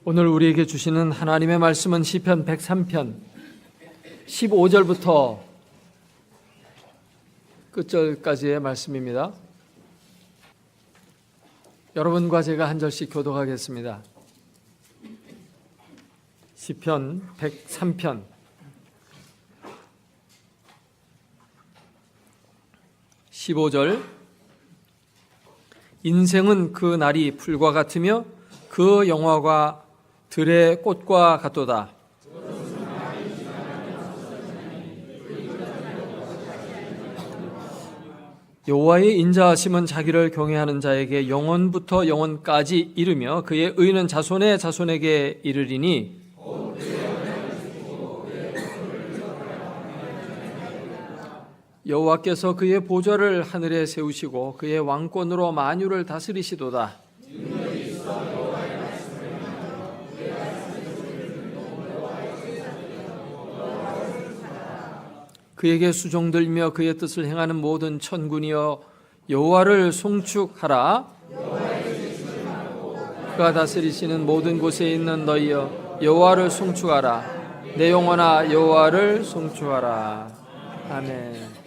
오늘 우리에게 주시는 하나님의 말씀은 시편 103편 15절부터 끝절까지의 말씀입니다. 여러분과 제가 한 절씩 교독하겠습니다. 시편 103편 15절. 인생은 그 날이 풀과 같으며 그 영화가 들의 꽃과 같도다. 여호와의 인자하심은 자기를 경외하는 자에게 영원부터 영원까지 이르며 그의 의는 자손의 자손에게 이르리니 여호와께서 그의 보좌를 하늘에 세우시고 그의 왕권으로 만유를 다스리시도다. 그에게 수종들며 그의 뜻을 행하는 모든 천군이여 여호와를 송축하라. 그가 다스리시는 모든 곳에 있는 너희여 여호와를 송축하라. 내 영혼아 여호와를 송축하라. 아멘.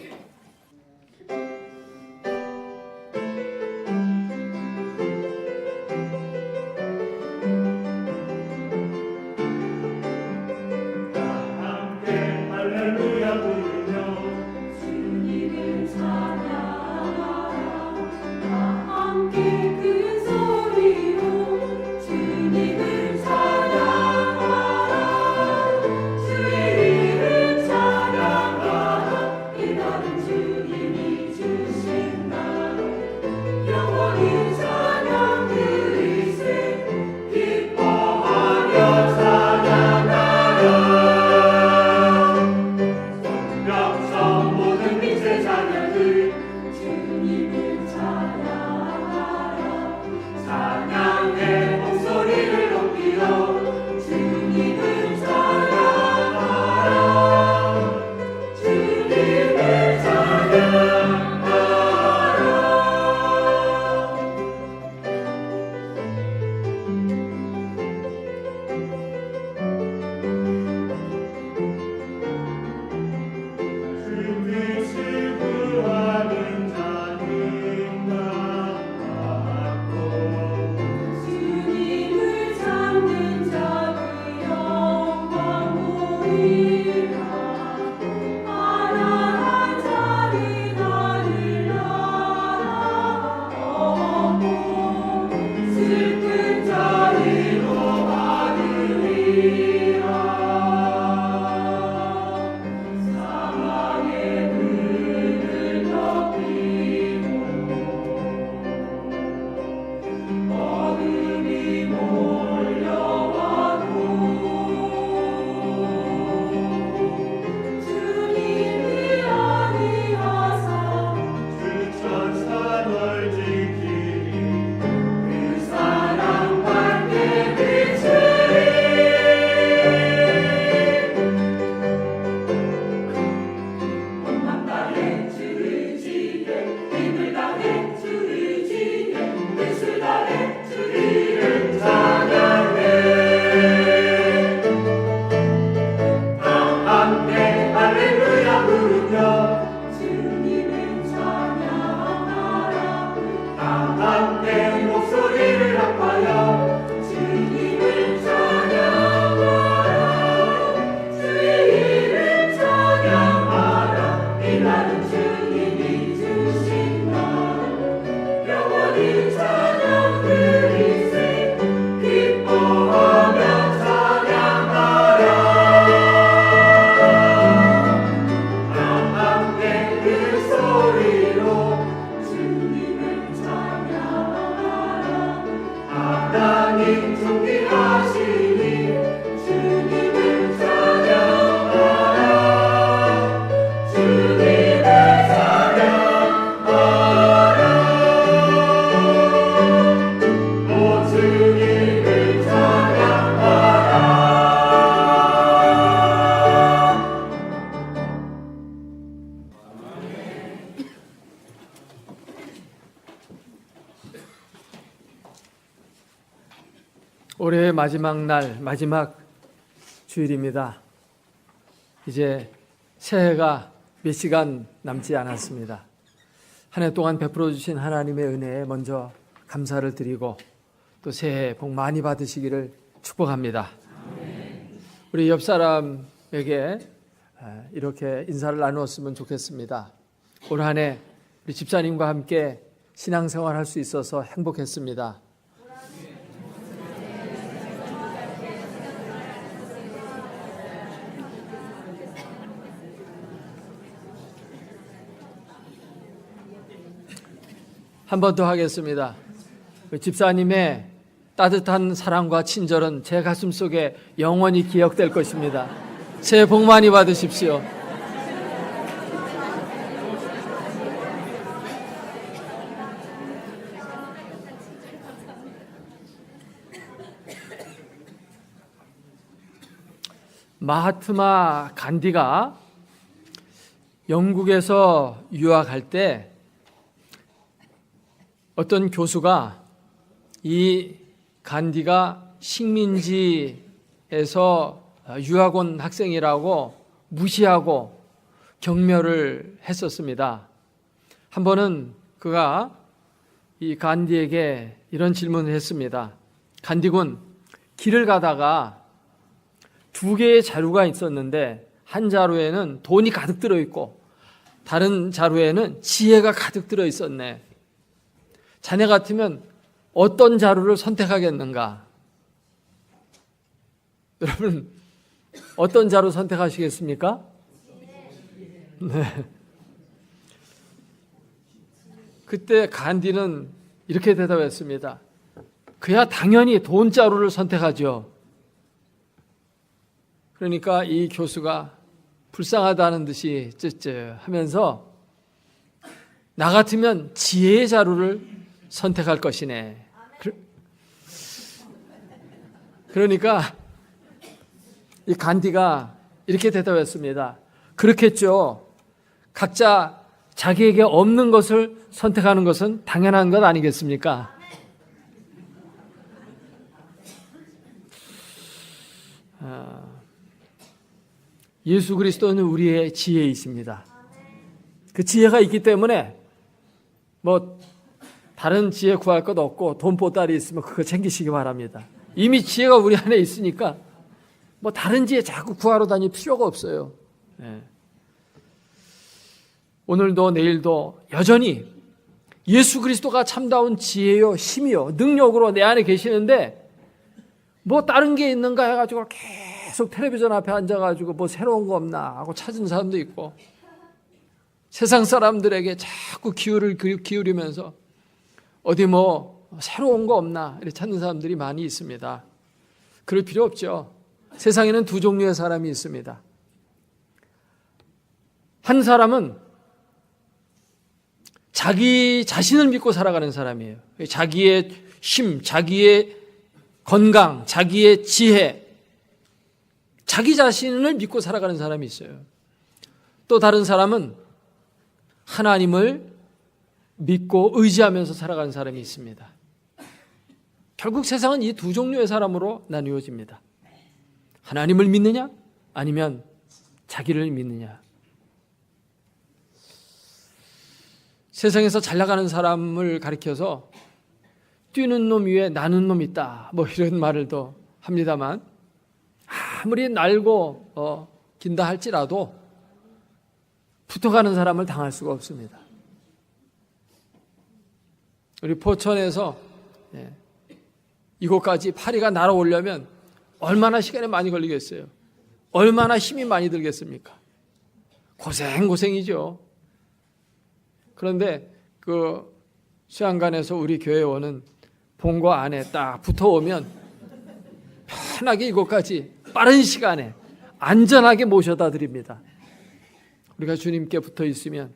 올해의 마지막 날, 마지막 주일입니다. 이제 새해가 몇 시간 남지 않았습니다. 한 해 동안 베풀어 주신 하나님의 은혜에 먼저 감사를 드리고 또 새해 복 많이 받으시기를 축복합니다. 우리 옆 사람에게 이렇게 인사를 나누었으면 좋겠습니다. 올 한 해 우리 집사님과 함께 신앙생활 할 수 있어서 행복했습니다. 한 번 더 하겠습니다. 집사님의 따뜻한 사랑과 친절은 제 가슴 속에 영원히 기억될 것입니다. 새해 복 많이 받으십시오. 마하트마 간디가 영국에서 유학할 때 어떤 교수가 이 간디가 식민지에서 유학 온 학생이라고 무시하고 경멸을 했었습니다. 한 번은 그가 이 간디에게 이런 질문을 했습니다. 간디군, 길을 가다가 두 개의 자루가 있었는데 한 자루에는 돈이 가득 들어있고 다른 자루에는 지혜가 가득 들어있었네. 자네 같으면 어떤 자루를 선택하겠는가? 여러분, 어떤 자루 선택하시겠습니까? 네. 그때 간디는 이렇게 대답했습니다. 그야 당연히 돈 자루를 선택하죠. 그러니까 이 교수가 불쌍하다는 듯이 쯧쯧하면서 나 같으면 지혜의 자루를 선택할 것이네. 그러니까 이 간디가 이렇게 대답했습니다. 그렇겠죠. 각자 자기에게 없는 것을 선택하는 것은 당연한 것 아니겠습니까? 예수 그리스도는 우리의 지혜이십니다. 그 지혜가 있기 때문에 다른 지혜 구할 것 없고 돈 보따리 있으면 그거 챙기시기 바랍니다. 이미 지혜가 우리 안에 있으니까 다른 지혜 자꾸 구하러 다닐 필요가 없어요. 네. 오늘도 내일도 여전히 예수 그리스도가 참다운 지혜요 힘이요 능력으로 내 안에 계시는데 다른 게 있는가 해가지고 계속 텔레비전 앞에 앉아가지고 새로운 거 없나 하고 찾은 사람도 있고 세상 사람들에게 자꾸 기울을 기울이면서 어디 새로운 거 없나 이렇게 찾는 사람들이 많이 있습니다. 그럴 필요 없죠. 세상에는 두 종류의 사람이 있습니다. 한 사람은 자기 자신을 믿고 살아가는 사람이에요. 자기의 힘, 자기의 건강, 자기의 지혜, 자기 자신을 믿고 살아가는 사람이 있어요. 또 다른 사람은 하나님을 믿고 의지하면서 살아가는 사람이 있습니다. 결국 세상은 이 두 종류의 사람으로 나누어집니다. 하나님을 믿느냐 아니면 자기를 믿느냐. 세상에서 잘 나가는 사람을 가리켜서 뛰는 놈 위에 나는 놈 있다 이런 말을 또 합니다만 아무리 날고 긴다 할지라도 붙어가는 사람을 당할 수가 없습니다. 우리 포천에서 이곳까지 파리가 날아오려면 얼마나 시간이 많이 걸리겠어요? 얼마나 힘이 많이 들겠습니까? 고생이죠. 그런데 그 수양관에서 우리 교회원은 본고 안에 딱 붙어오면 편하게 이곳까지 빠른 시간에 안전하게 모셔다 드립니다. 우리가 주님께 붙어 있으면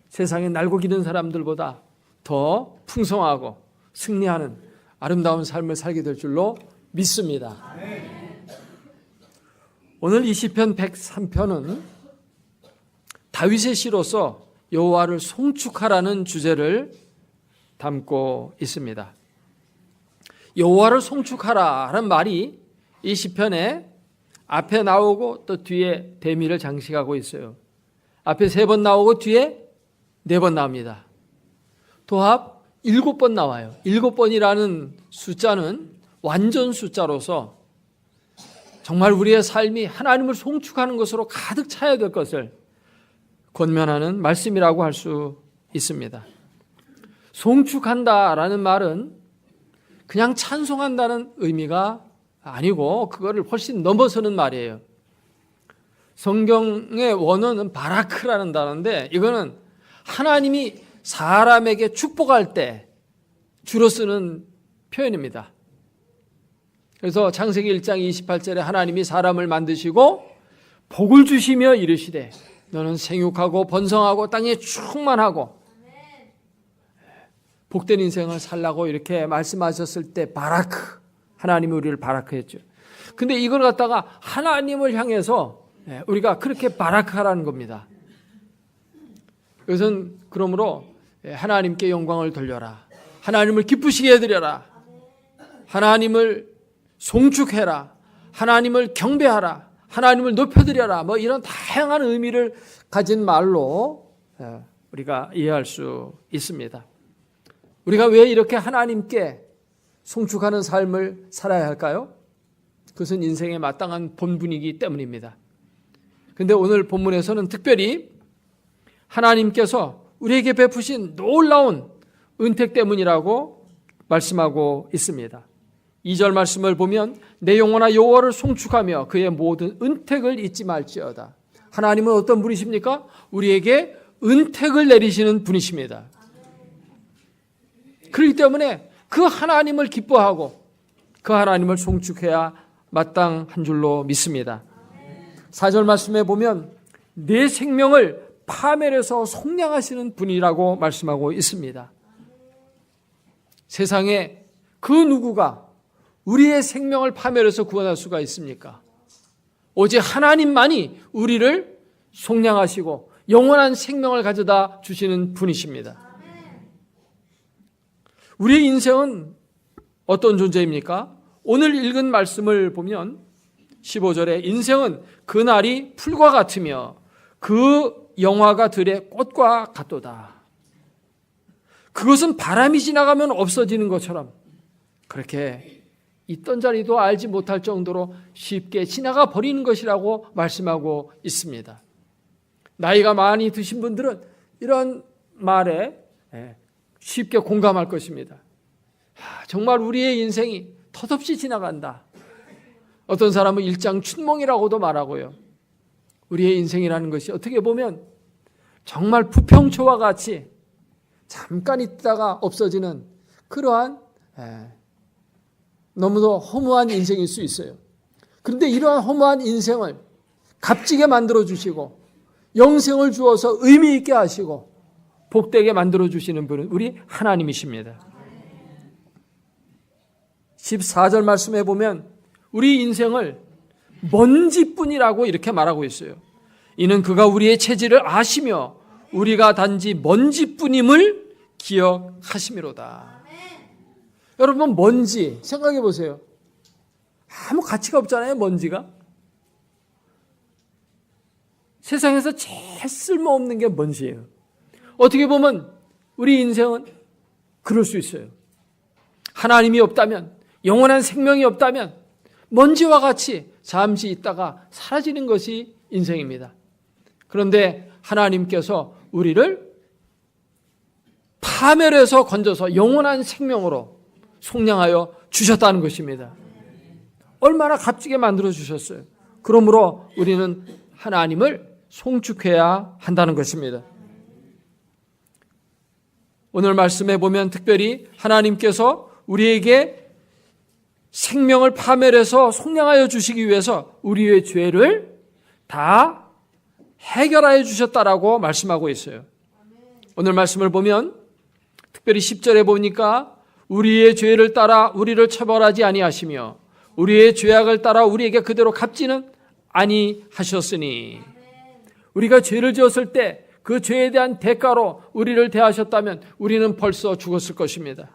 세상에 날고 기는 사람들보다 더 풍성하고 승리하는 아름다운 삶을 살게 될 줄로 믿습니다. 오늘 이 시편 103편은 다윗의 시로서 여호와를 송축하라는 주제를 담고 있습니다. 여호와를 송축하라라는 말이 이 시편에 앞에 나오고 또 뒤에 대미를 장식하고 있어요. 앞에 3번 나오고 뒤에 4번 나옵니다. 도합 7번 나와요. 7번이라는 숫자는 완전 숫자로서 정말 우리의 삶이 하나님을 송축하는 것으로 가득 차야 될 것을 권면하는 말씀이라고 할 수 있습니다. 송축한다라는 말은 그냥 찬송한다는 의미가 아니고 그거를 훨씬 넘어서는 말이에요. 성경의 원어는 바라크라는 단어인데 이거는 하나님이 사람에게 축복할 때 주로 쓰는 표현입니다. 그래서 창세기 1장 28절에 하나님이 사람을 만드시고 복을 주시며 이르시되 너는 생육하고 번성하고 땅에 충만하고 복된 인생을 살라고 이렇게 말씀하셨을 때 바라크, 하나님이 우리를 바라크했죠. 근데 이걸 갖다가 하나님을 향해서 우리가 그렇게 바라크하라는 겁니다. 이것은 그러므로 하나님께 영광을 돌려라, 하나님을 기쁘시게 해드려라, 하나님을 송축해라, 하나님을 경배하라, 하나님을 높여드려라, 뭐 이런 다양한 의미를 가진 말로 우리가 이해할 수 있습니다. 우리가 왜 이렇게 하나님께 송축하는 삶을 살아야 할까요? 그것은 인생의 마땅한 본분이기 때문입니다. 그런데 오늘 본문에서는 특별히 하나님께서 우리에게 베푸신 놀라운 은택 때문이라고 말씀하고 있습니다. 2절 말씀을 보면 내 영혼아 여호와를 송축하며 그의 모든 은택을 잊지 말지어다. 하나님은 어떤 분이십니까? 우리에게 은택을 내리시는 분이십니다. 그렇기 때문에 그 하나님을 기뻐하고 그 하나님을 송축해야 마땅한 줄로 믿습니다. 4절 말씀에 보면 내 생명을 파멸해서 속량하시는 분이라고 말씀하고 있습니다. 세상에 그 누구가 우리의 생명을 파멸해서 구원할 수가 있습니까? 오직 하나님만이 우리를 속량하시고 영원한 생명을 가져다 주시는 분이십니다. 우리의 인생은 어떤 존재입니까? 오늘 읽은 말씀을 보면 15절에 인생은 그날이 풀과 같으며 그 영화가 들의 꽃과 같도다. 그것은 바람이 지나가면 없어지는 것처럼 그렇게 있던 자리도 알지 못할 정도로 쉽게 지나가 버리는 것이라고 말씀하고 있습니다. 나이가 많이 드신 분들은 이런 말에 쉽게 공감할 것입니다. 정말 우리의 인생이 덧없이 지나간다. 어떤 사람은 일장춘몽이라고도 말하고요. 우리의 인생이라는 것이 어떻게 보면 정말 부평초와 같이 잠깐 있다가 없어지는 그러한 너무도 허무한 인생일 수 있어요. 그런데 이러한 허무한 인생을 값지게 만들어주시고 영생을 주어서 의미 있게 하시고 복되게 만들어주시는 분은 우리 하나님이십니다. 14절 말씀에 보면 우리 인생을 먼지뿐이라고 이렇게 말하고 있어요. 이는 그가 우리의 체질을 아시며 우리가 단지 먼지뿐임을 기억하심이로다. 여러분 먼지 생각해 보세요. 아무 가치가 없잖아요. 먼지가. 세상에서 제일 쓸모없는 게 먼지예요. 어떻게 보면 우리 인생은 그럴 수 있어요. 하나님이 없다면, 영원한 생명이 없다면 먼지와 같이 잠시 있다가 사라지는 것이 인생입니다. 그런데 하나님께서 우리를 파멸해서 건져서 영원한 생명으로 속량하여 주셨다는 것입니다. 얼마나 값지게 만들어 주셨어요. 그러므로 우리는 하나님을 송축해야 한다는 것입니다. 오늘 말씀에 보면 특별히 하나님께서 우리에게 생명을 파멸해서 속량하여 주시기 위해서 우리의 죄를 다 해결하여 주셨다라고 말씀하고 있어요. 오늘 말씀을 보면 특별히 10절에 보니까 우리의 죄를 따라 우리를 처벌하지 아니하시며 우리의 죄악을 따라 우리에게 그대로 갚지는 아니하셨으니 우리가 죄를 지었을 때 그 죄에 대한 대가로 우리를 대하셨다면 우리는 벌써 죽었을 것입니다.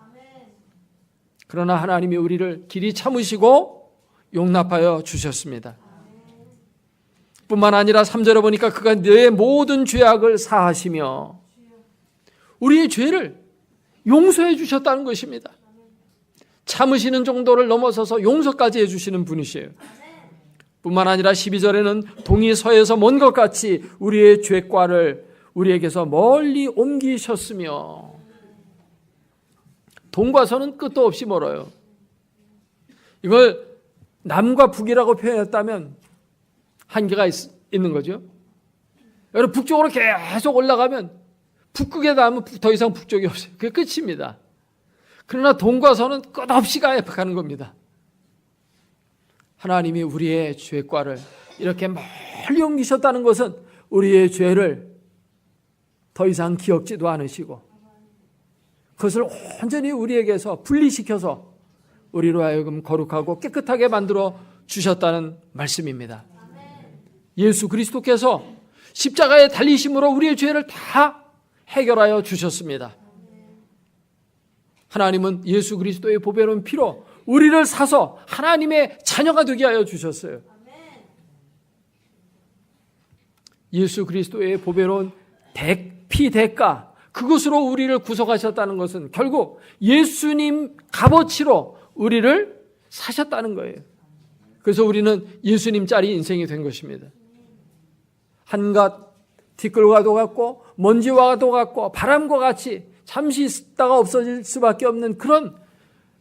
그러나 하나님이 우리를 길이 참으시고 용납하여 주셨습니다. 뿐만 아니라 3절에 보니까 그가 내 모든 죄악을 사하시며 우리의 죄를 용서해 주셨다는 것입니다. 참으시는 정도를 넘어서서 용서까지 해주시는 분이시에요. 뿐만 아니라 12절에는 동이 서에서 먼 것 같이 우리의 죄과를 우리에게서 멀리 옮기셨으며, 동과 서는 끝도 없이 멀어요. 이걸 남과 북이라고 표현했다면 한계가 있는 거죠. 여러분, 북쪽으로 계속 올라가면 북극에 닿으면 더 이상 북쪽이 없어요. 그게 끝입니다. 그러나 동과 서는 끝없이 가는 겁니다. 하나님이 우리의 죄과를 이렇게 멀리 옮기셨다는 것은 우리의 죄를 더 이상 기억지도 않으시고 그것을 온전히 우리에게서 분리시켜서 우리로 하여금 거룩하고 깨끗하게 만들어 주셨다는 말씀입니다. 예수 그리스도께서 십자가에 달리심으로 우리의 죄를 다 해결하여 주셨습니다. 하나님은 예수 그리스도의 보배로운 피로 우리를 사서 하나님의 자녀가 되게 하여 주셨어요. 예수 그리스도의 보배로운 피 대가, 그것으로 우리를 구속하셨다는 것은 결국 예수님 값어치로 우리를 사셨다는 거예요. 그래서 우리는 예수님짜리 인생이 된 것입니다. 한갓 티끌과도 같고 먼지와도 같고 바람과 같이 잠시 있다가 없어질 수밖에 없는 그런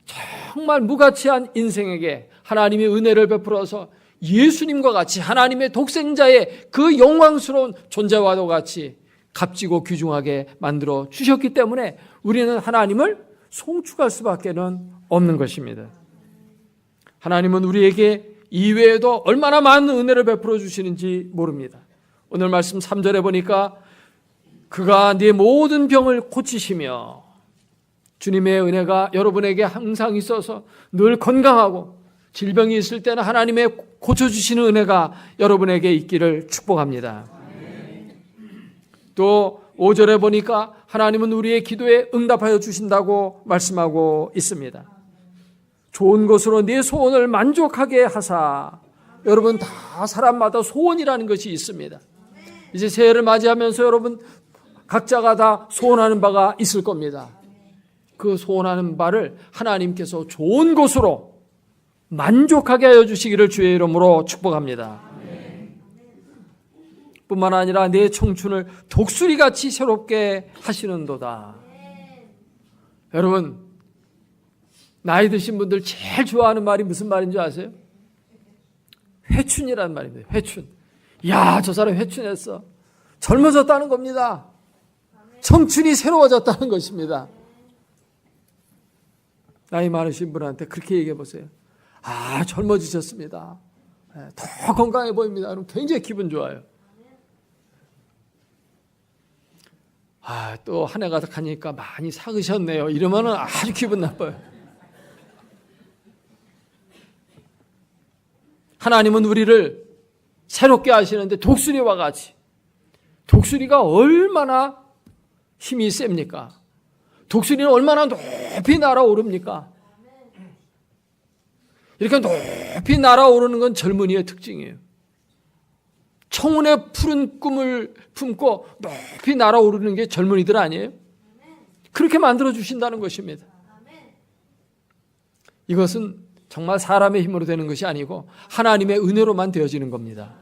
정말 무가치한 인생에게 하나님의 은혜를 베풀어서 예수님과 같이 하나님의 독생자의 그 영광스러운 존재와도 같이 값지고 귀중하게 만들어 주셨기 때문에 우리는 하나님을 송축할 수밖에 없는 것입니다. 하나님은 우리에게 이외에도 얼마나 많은 은혜를 베풀어 주시는지 모릅니다. 오늘 말씀 3절에 보니까 그가 네 모든 병을 고치시며, 주님의 은혜가 여러분에게 항상 있어서 늘 건강하고 질병이 있을 때는 하나님의 고쳐주시는 은혜가 여러분에게 있기를 축복합니다. 또 5절에 보니까 하나님은 우리의 기도에 응답하여 주신다고 말씀하고 있습니다. 좋은 것으로 내 소원을 만족하게 하사. 여러분, 다 사람마다 소원이라는 것이 있습니다. 이제 새해를 맞이하면서 여러분 각자가 다 소원하는 바가 있을 겁니다. 그 소원하는 바를 하나님께서 좋은 것으로 만족하게 하여 주시기를 주의 이름으로 축복합니다. 뿐만 아니라 내 청춘을 독수리같이 새롭게 하시는도다. 여러분, 나이 드신 분들 제일 좋아하는 말이 무슨 말인지 아세요? 회춘이라는 말입니다. 회춘. 야, 저 사람 회춘했어. 젊어졌다는 겁니다. 청춘이 새로워졌다는 것입니다. 나이 많으신 분한테 그렇게 얘기해 보세요. 아, 젊어지셨습니다. 더 건강해 보입니다. 그럼 굉장히 기분 좋아요. 아, 또 한 해가 가니까 많이 사으셨네요. 이러면 아주 기분 나빠요. 하나님은 우리를 새롭게 하시는데 독수리와 같이, 독수리가 얼마나 힘이 셉니까? 독수리는 얼마나 높이 날아오릅니까? 이렇게 높이 날아오르는 건 젊은이의 특징이에요. 청운의 푸른 꿈을 품고 높이 날아오르는 게 젊은이들 아니에요? 그렇게 만들어 주신다는 것입니다. 이것은 정말 사람의 힘으로 되는 것이 아니고 하나님의 은혜로만 되어지는 겁니다.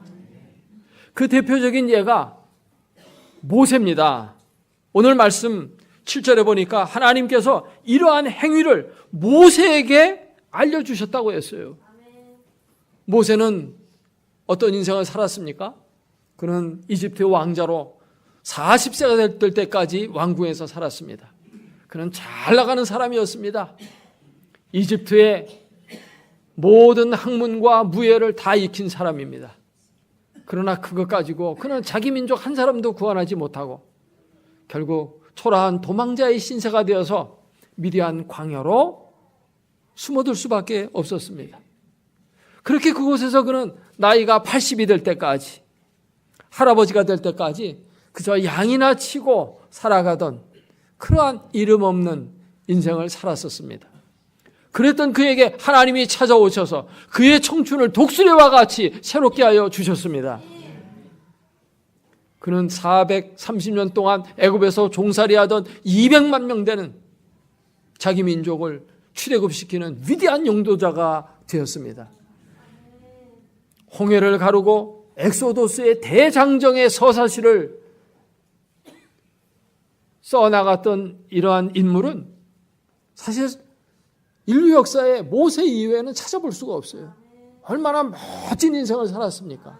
그 대표적인 예가 모세입니다. 오늘 말씀 7절에 보니까 하나님께서 이러한 행위를 모세에게 알려주셨다고 했어요. 모세는 어떤 인생을 살았습니까? 그는 이집트 왕자로 40세가 될 때까지 왕궁에서 살았습니다. 그는 잘 나가는 사람이었습니다. 이집트의 모든 학문과 무예를 다 익힌 사람입니다. 그러나 그것 가지고 그는 자기 민족 한 사람도 구원하지 못하고 결국 초라한 도망자의 신세가 되어서 미디안 광야로 숨어들 수밖에 없었습니다. 그렇게 그곳에서 그는 나이가 80이 될 때까지, 할아버지가 될 때까지 그저 양이나 치고 살아가던 그러한 이름 없는 인생을 살았었습니다. 그랬던 그에게 하나님이 찾아오셔서 그의 청춘을 독수리와 같이 새롭게 하여 주셨습니다. 그는 430년 동안 애굽에서 종살이하던 200만 명 되는 자기 민족을 출애굽시키는 위대한 용도자가 되었습니다. 홍해를 가르고 엑소도스의 대장정의 서사시를 써나갔던 이러한 인물은 사실 인류 역사에 모세 이외에는 찾아볼 수가 없어요. 얼마나 멋진 인생을 살았습니까?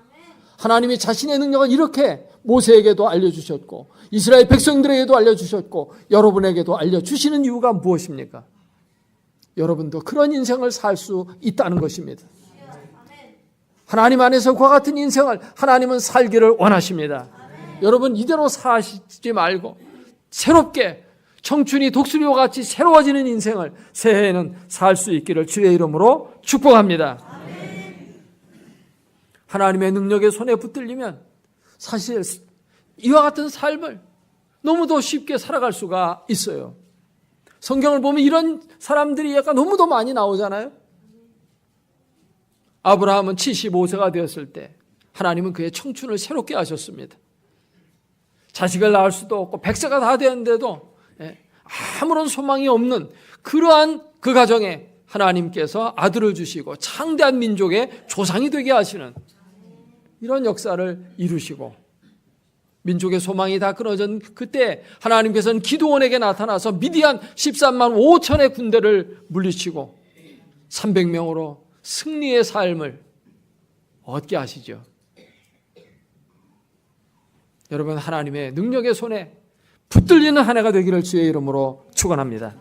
하나님이 자신의 능력을 이렇게 모세에게도 알려주셨고 이스라엘 백성들에게도 알려주셨고 여러분에게도 알려주시는 이유가 무엇입니까? 여러분도 그런 인생을 살 수 있다는 것입니다. 하나님 안에서 그와 같은 인생을 하나님은 살기를 원하십니다. 여러분 이대로 사시지 말고 새롭게 청춘이 독수리와 같이 새로워지는 인생을 새해에는 살 수 있기를 주의 이름으로 축복합니다. 하나님의 능력의 손에 붙들리면 사실 이와 같은 삶을 너무도 쉽게 살아갈 수가 있어요. 성경을 보면 이런 사람들이 약간 너무도 많이 나오잖아요. 아브라함은 75세가 되었을 때 하나님은 그의 청춘을 새롭게 하셨습니다. 자식을 낳을 수도 없고 100세가 다 되었는데도 아무런 소망이 없는 그러한 그 가정에 하나님께서 아들을 주시고 창대한 민족의 조상이 되게 하시는 이런 역사를 이루시고 민족의 소망이 다 끊어진 그때 하나님께서는 기드온에게 나타나서 미디안 13만 5천의 군대를 물리치고 300명으로 승리의 삶을 얻게 하시죠. 여러분 하나님의 능력의 손에 붙들리는 한 해가 되기를 주의 이름으로 축원합니다.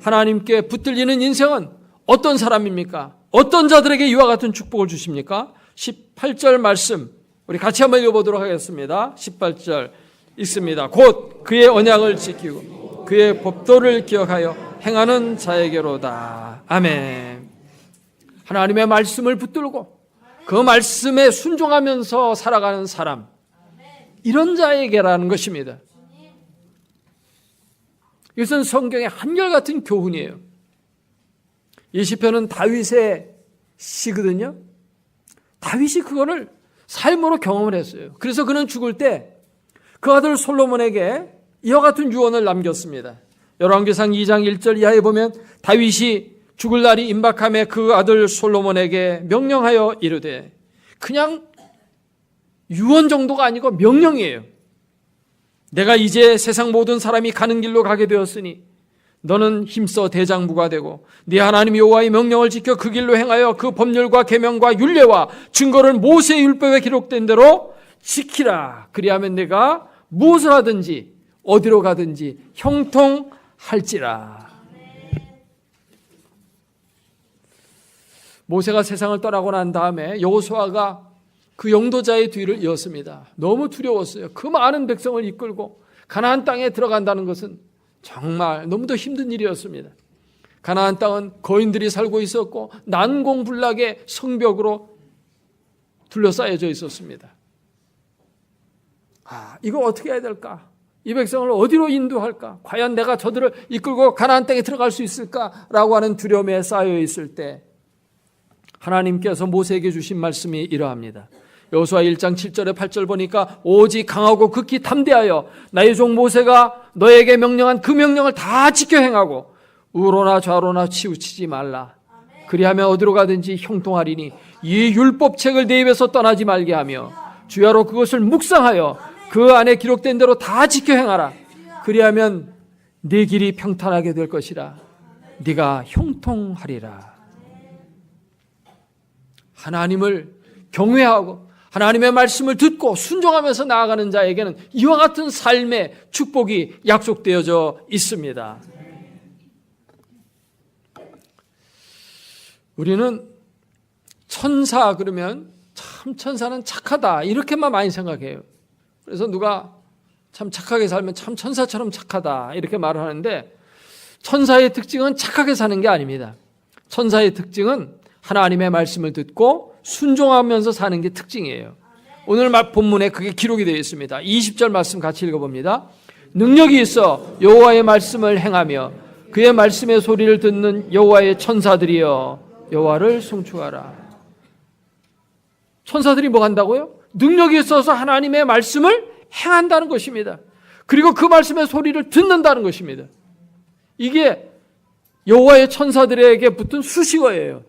하나님께 붙들리는 인생은 어떤 사람입니까? 어떤 자들에게 이와 같은 축복을 주십니까? 18절 말씀 우리 같이 한번 읽어보도록 하겠습니다. 18절 읽습니다. 곧 그의 언약을 지키고 그의 법도를 기억하여 행하는 자에게로다. 아멘. 하나님의 말씀을 붙들고 그 말씀에 순종하면서 살아가는 사람, 이런 자에게라는 것입니다. 이것은 성경의 한결같은 교훈이에요. 이 시편은 다윗의 시거든요. 다윗이 그거를 삶으로 경험을 했어요. 그래서 그는 죽을 때 그 아들 솔로몬에게 이와 같은 유언을 남겼습니다. 열왕기상 2장 1절 이하에 보면 다윗이 죽을 날이 임박함에 그 아들 솔로몬에게 명령하여 이르되, 그냥 유언 정도가 아니고 명령이에요. 내가 이제 세상 모든 사람이 가는 길로 가게 되었으니 너는 힘써 대장부가 되고 네 하나님 여호와의 명령을 지켜 그 길로 행하여 그 법률과 계명과 율례와 증거를 모세의 율법에 기록된 대로 지키라. 그리하면 내가 무엇을 하든지 어디로 가든지 형통할지라. 모세가 세상을 떠나고 난 다음에 여호수아가 그 영도자의 뒤를 이었습니다. 너무 두려웠어요. 그 많은 백성을 이끌고 가나안 땅에 들어간다는 것은 정말 너무도 힘든 일이었습니다. 가나안 땅은 거인들이 살고 있었고 난공불락의 성벽으로 둘러싸여져 있었습니다. 이거 어떻게 해야 될까? 이 백성을 어디로 인도할까? 과연 내가 저들을 이끌고 가나안 땅에 들어갈 수 있을까라고 하는 두려움에 쌓여 있을 때 하나님께서 모세에게 주신 말씀이 이러합니다. 여호수아 1장 7절에 8절 보니까 오직 강하고 극히 담대하여 나의 종 모세가 너에게 명령한 그 명령을 다 지켜 행하고 우로나 좌로나 치우치지 말라. 그리하면 어디로 가든지 형통하리니 이 율법책을 내 입에서 떠나지 말게 하며 주야로 그것을 묵상하여 그 안에 기록된 대로 다 지켜 행하라. 그리하면 네 길이 평탄하게 될 것이라. 네가 형통하리라. 하나님을 경외하고 하나님의 말씀을 듣고 순종하면서 나아가는 자에게는 이와 같은 삶의 축복이 약속되어져 있습니다. 우리는 천사 그러면 참 천사는 착하다 이렇게만 많이 생각해요. 그래서 누가 참 착하게 살면 참 천사처럼 착하다 이렇게 말을 하는데, 천사의 특징은 착하게 사는 게 아닙니다. 천사의 특징은 하나님의 말씀을 듣고 순종하면서 사는 게 특징이에요. 오늘 본문에 그게 기록이 되어 있습니다. 20절 말씀 같이 읽어봅니다. 능력이 있어 여호와의 말씀을 행하며 그의 말씀의 소리를 듣는 여호와의 천사들이여 여호와를 송축하라. 천사들이 뭐 한다고요? 능력이 있어서 하나님의 말씀을 행한다는 것입니다. 그리고 그 말씀의 소리를 듣는다는 것입니다. 이게 여호와의 천사들에게 붙은 수식어예요.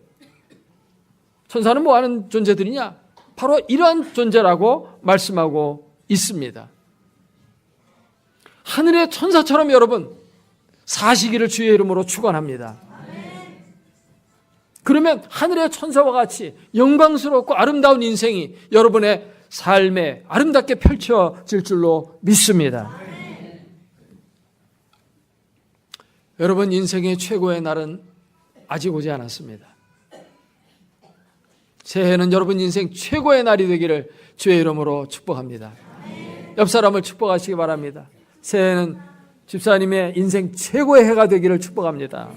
천사는 뭐 하는 존재들이냐? 바로 이러한 존재라고 말씀하고 있습니다. 하늘의 천사처럼 여러분 사시기를 주의 이름으로 축원합니다. 그러면 하늘의 천사와 같이 영광스럽고 아름다운 인생이 여러분의 삶에 아름답게 펼쳐질 줄로 믿습니다. 여러분, 인생의 최고의 날은 아직 오지 않았습니다. 새해는 여러분 인생 최고의 날이 되기를 주의 이름으로 축복합니다. 옆 사람을 축복하시기 바랍니다. 새해는 집사님의 인생 최고의 해가 되기를 축복합니다.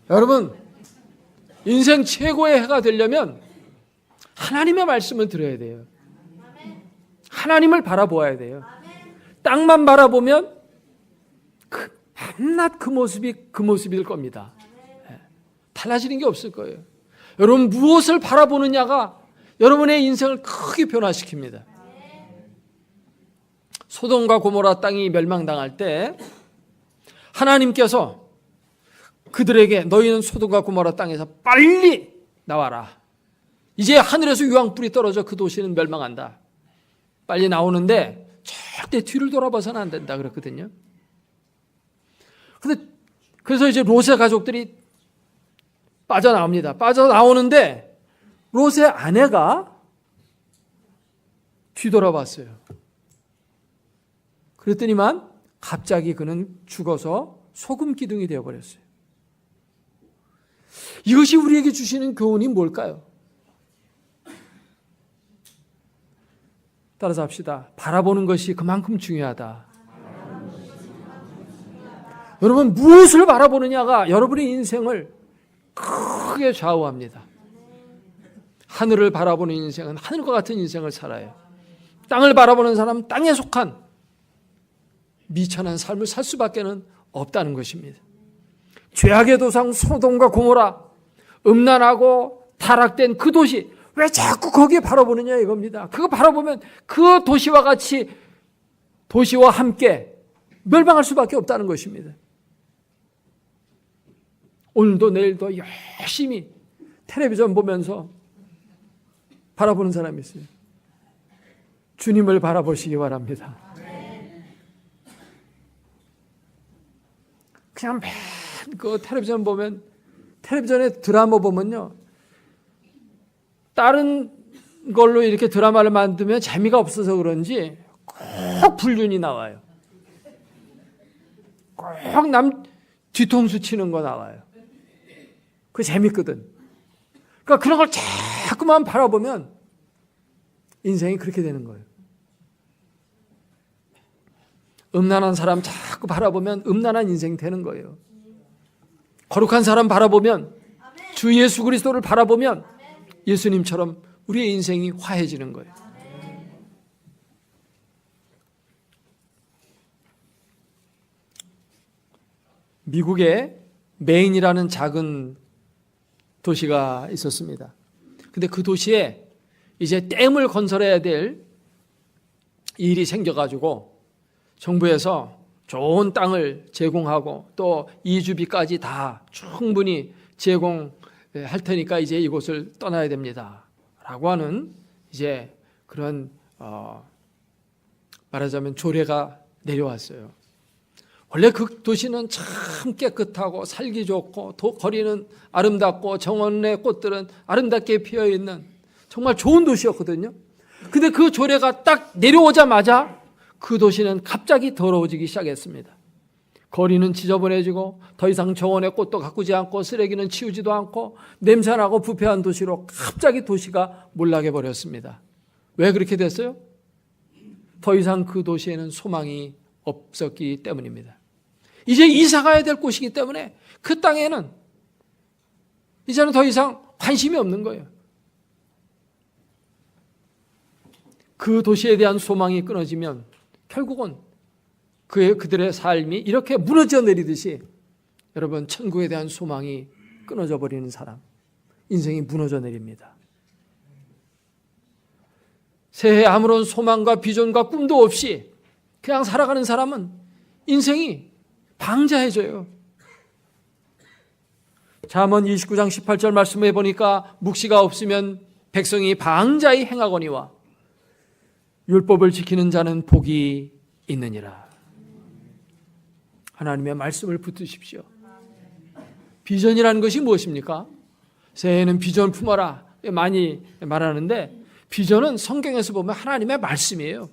여러분, 인생 최고의 해가 되려면 하나님의 말씀을 들어야 돼요. 하나님을 바라보아야 돼요. 땅만 바라보면 밤낮 그 모습일 겁니다. 달라지는 게 없을 거예요. 여러분, 무엇을 바라보느냐가 여러분의 인생을 크게 변화시킵니다. 소돔과 고모라 땅이 멸망당할 때 하나님께서 그들에게 너희는 소돔과 고모라 땅에서 빨리 나와라. 이제 하늘에서 유황불이 떨어져 그 도시는 멸망한다. 빨리 나오는데 절대 뒤를 돌아봐서는 안 된다 그랬거든요. 그래서 이제 롯의 가족들이 빠져나옵니다. 빠져나오는데 롯의 아내가 뒤돌아봤어요. 그랬더니만 갑자기 그는 죽어서 소금 기둥이 되어버렸어요. 이것이 우리에게 주시는 교훈이 뭘까요? 따라서 합시다. 바라보는 것이 그만큼 중요하다. 여러분, 무엇을 바라보느냐가 여러분의 인생을 크게 좌우합니다. 하늘을 바라보는 인생은 하늘과 같은 인생을 살아요. 땅을 바라보는 사람은 땅에 속한 미천한 삶을 살 수밖에 없다는 것입니다. 죄악의 도상 소돔과 고모라, 음란하고 타락된 그 도시, 왜 자꾸 거기에 바라보느냐 이겁니다. 그거 바라보면 그 도시와 같이 도시와 함께 멸망할 수밖에 없다는 것입니다. 오늘도 내일도 열심히 텔레비전 보면서 바라보는 사람이 있어요. 주님을 바라보시기 바랍니다. 그냥 맨 그 텔레비전 보면, 텔레비전에 드라마 보면요, 다른 걸로 이렇게 드라마를 만들면 재미가 없어서 그런지 꼭 불륜이 나와요. 꼭 남 뒤통수 치는 거 나와요. 그게 재밌거든. 그러니까 그런 걸 자꾸만 바라보면 인생이 그렇게 되는 거예요. 음란한 사람 자꾸 바라보면 음란한 인생이 되는 거예요. 거룩한 사람 바라보면, 주 예수 그리스도를 바라보면 예수님처럼 우리의 인생이 화해지는 거예요. 미국에 메인이라는 작은 도시가 있었습니다. 근데 그 도시에 이제 댐을 건설해야 될 일이 생겨가지고 정부에서 좋은 땅을 제공하고 또 이주비까지 다 충분히 제공할 테니까 이제 이곳을 떠나야 됩니다. 라고 하는 이제 그런 말하자면 조례가 내려왔어요. 원래 그 도시는 참 깨끗하고 살기 좋고 거리는 아름답고 정원의 꽃들은 아름답게 피어있는 정말 좋은 도시였거든요. 근데 그 조례가 딱 내려오자마자 그 도시는 갑자기 더러워지기 시작했습니다. 거리는 지저분해지고 더 이상 정원의 꽃도 가꾸지 않고 쓰레기는 치우지도 않고 냄새나고 부패한 도시로 갑자기 도시가 몰락해 버렸습니다. 왜 그렇게 됐어요? 더 이상 그 도시에는 소망이 없었기 때문입니다. 이제 이사 가야 될 곳이기 때문에 그 땅에는 이제는 더 이상 관심이 없는 거예요. 그 도시에 대한 소망이 끊어지면 결국은 그들의 삶이 이렇게 무너져 내리듯이 여러분 천국에 대한 소망이 끊어져 버리는 사람, 인생이 무너져 내립니다. 새해에 아무런 소망과 비전과 꿈도 없이 그냥 살아가는 사람은 인생이 방자해져요. 잠언 29장 18절 말씀해 보니까 묵시가 없으면 백성이 방자히 행하거니와 율법을 지키는 자는 복이 있느니라. 하나님의 말씀을 붙드십시오. 비전이라는 것이 무엇입니까? 새해에는 비전 품어라 많이 말하는데 비전은 성경에서 보면 하나님의 말씀이에요.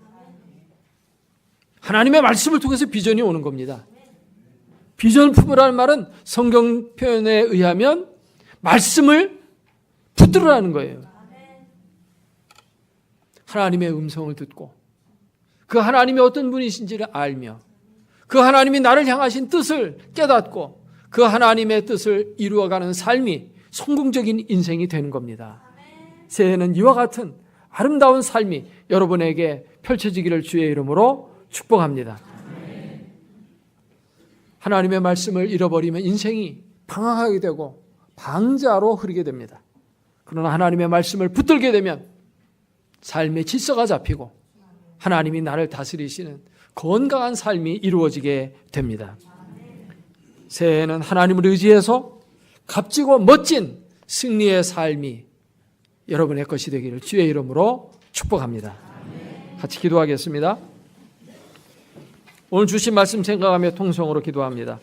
하나님의 말씀을 통해서 비전이 오는 겁니다. 비전 품으라는 말은 성경 표현에 의하면 말씀을 붙들으라는 거예요. 하나님의 음성을 듣고 그 하나님이 어떤 분이신지를 알며 그 하나님이 나를 향하신 뜻을 깨닫고 그 하나님의 뜻을 이루어가는 삶이 성공적인 인생이 되는 겁니다. 새해에는 이와 같은 아름다운 삶이 여러분에게 펼쳐지기를 주의 이름으로 축복합니다. 하나님의 말씀을 잃어버리면 인생이 방황하게 되고 방자로 흐르게 됩니다. 그러나 하나님의 말씀을 붙들게 되면 삶의 질서가 잡히고 하나님이 나를 다스리시는 건강한 삶이 이루어지게 됩니다. 새해에는 하나님을 의지해서 값지고 멋진 승리의 삶이 여러분의 것이 되기를 주의 이름으로 축복합니다. 같이 기도하겠습니다. 오늘 주신 말씀 생각하며 통성으로 기도합니다.